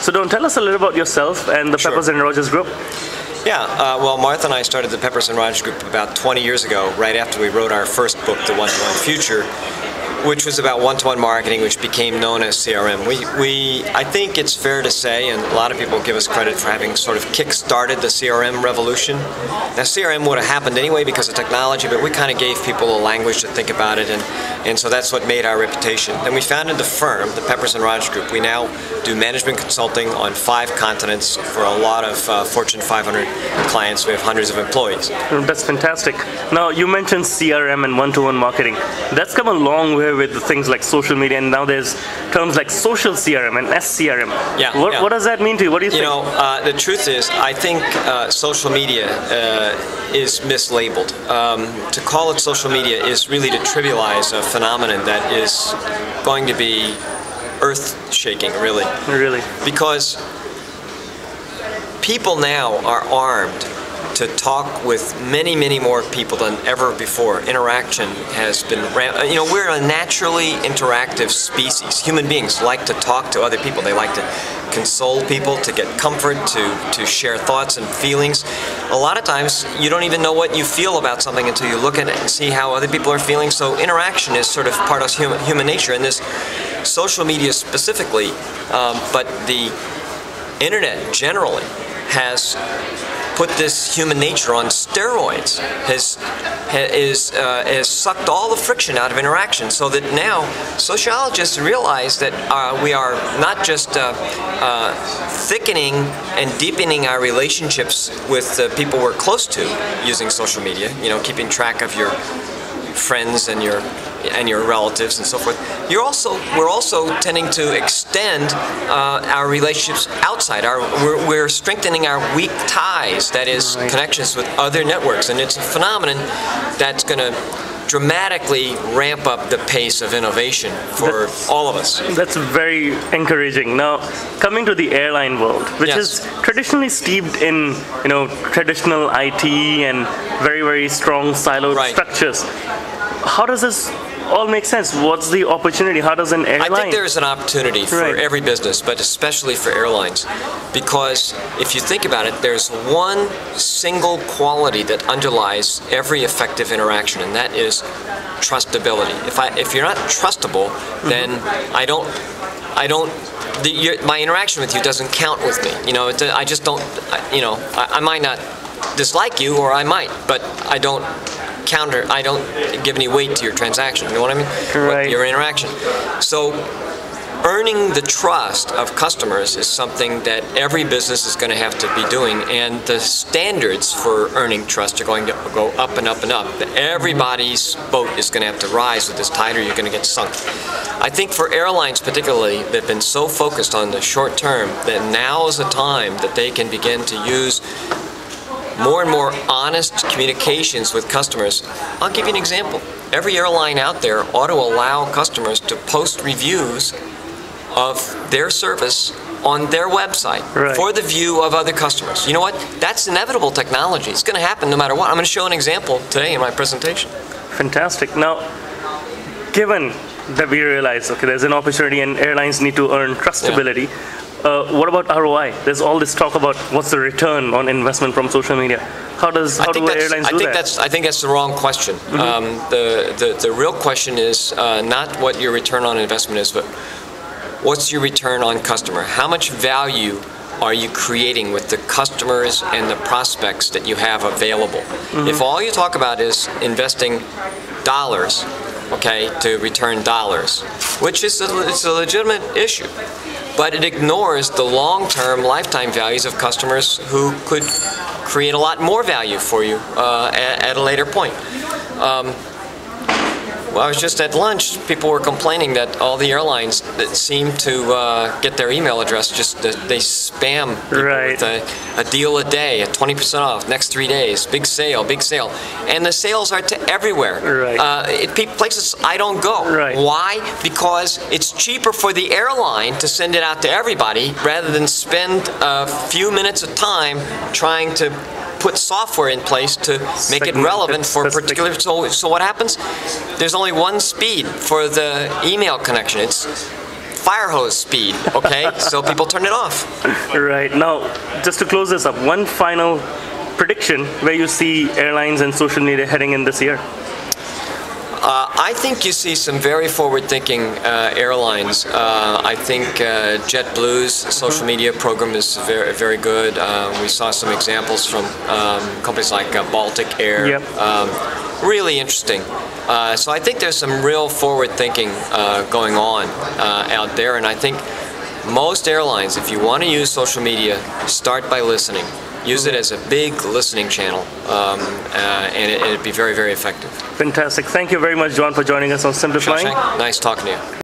So don't tell us a little about yourself and the Sure. Peppers and Rogers Group. Yeah, well, Martha and I started the Peppers and Rogers Group about 20 years ago, right after we wrote our first book, The One-to-One Future, which was about one-to-one marketing, which became known as CRM. I think it's fair to say, and a lot of people give us credit for having sort of kick-started the CRM revolution. Now, CRM would have happened anyway because of technology, but we kind of gave people a language to think about it, and so that's what made our reputation. Then we founded the firm, the Peppers and Rogers Group. We now do management consulting on 5 continents for a lot of Fortune 500 clients. We have hundreds of employees. That's fantastic. Now, you mentioned CRM and one-to-one marketing. That's come a long way with the things like social media, and now there's terms like social CRM and SCRM. Yeah. What does that mean to you? What do you think? You know, the truth is, I think social media is mislabeled. To call it social media is really to trivialize a phenomenon that is going to be earth-shaking, really. Really? Because people now are armed to talk with many, many more people than ever before. Interaction has been, you know, we're a naturally interactive species. Human beings like to talk to other people. They like to console people, to get comfort, to share thoughts and feelings. A lot of times you don't even know what you feel about something until you look at it and see how other people are feeling. So interaction is sort of part of human nature, and this social media specifically, but the internet generally has put this human nature on steroids, has sucked all the friction out of interaction, so that now sociologists realize that we are not just thickening and deepening our relationships with the people we're close to using social media, you know, keeping track of your friends and your relatives and so forth. We're also tending to extend our relationships outside. We're strengthening our weak ties, that is, connections with other networks, and it's a phenomenon that's going to dramatically ramp up the pace of innovation for all of us. That's very encouraging. Now, coming to the airline world, which is traditionally steeped in, you know, traditional IT and very, very strong siloed structures. How does this all make sense? What's the opportunity? How does an airline... I think there is an opportunity for every business, but especially for airlines. Because if you think about it, there's one single quality that underlies every effective interaction, and that is trustability. If you're not trustable, then my interaction with you doesn't count with me. You know, I just don't, you know, I might not dislike you, or I might, but I don't give any weight to your transaction, you know what I mean? Your interaction. So earning the trust of customers is something that every business is going to have to be doing, and the standards for earning trust are going to go up and up and up. Everybody's boat is going to have to rise with this tide, or you're going to get sunk. I think for airlines particularly, they've been so focused on the short term that now is the time that they can begin to use more and more honest communications with customers. I'll give you an example. Every airline out there ought to allow customers to post reviews of their service on their website for the view of other customers. You know what? That's inevitable technology. It's going to happen no matter what. I'm going to show an example today in my presentation. Fantastic. Now, given that we realize, okay, there's an opportunity and airlines need to earn trustability, what about ROI? There's all this talk about what's the return on investment from social media. How do airlines do that? I think that's the wrong question. The real question is not what your return on investment is, but what's your return on customer? How much value are you creating with the customers and the prospects that you have available? If all you talk about is investing dollars, okay, to return dollars, which is it's a legitimate issue, but it ignores the long-term lifetime values of customers who could create a lot more value for you at a later point. Well, I was just at lunch. People were complaining that all the airlines that seem to get their email address, they spam people with a deal a day at 20% off, next 3 days, big sale, and the sales are to everywhere. Places I don't go. Why? Because it's cheaper for the airline to send it out to everybody rather than spend a few minutes of time trying to put software in place to make it relevant for a particular. So what happens? There's only one speed for the email connection. It's fire hose speed, okay? So people turn it off. Right. Now, just to close this up, one final prediction where you see airlines and social media heading in this year. I think you see some very forward-thinking airlines. I think JetBlue's social media program is very, very good. We saw some examples from companies like Baltic Air. Yep. Really interesting. So I think there's some real forward-thinking going on out there, and I think most airlines, if you want to use social media, start by listening. Use it as a big listening channel, and it'd be very, very effective. Fantastic. Thank you very much, John, for joining us on SimpliFlying. Nice talking to you.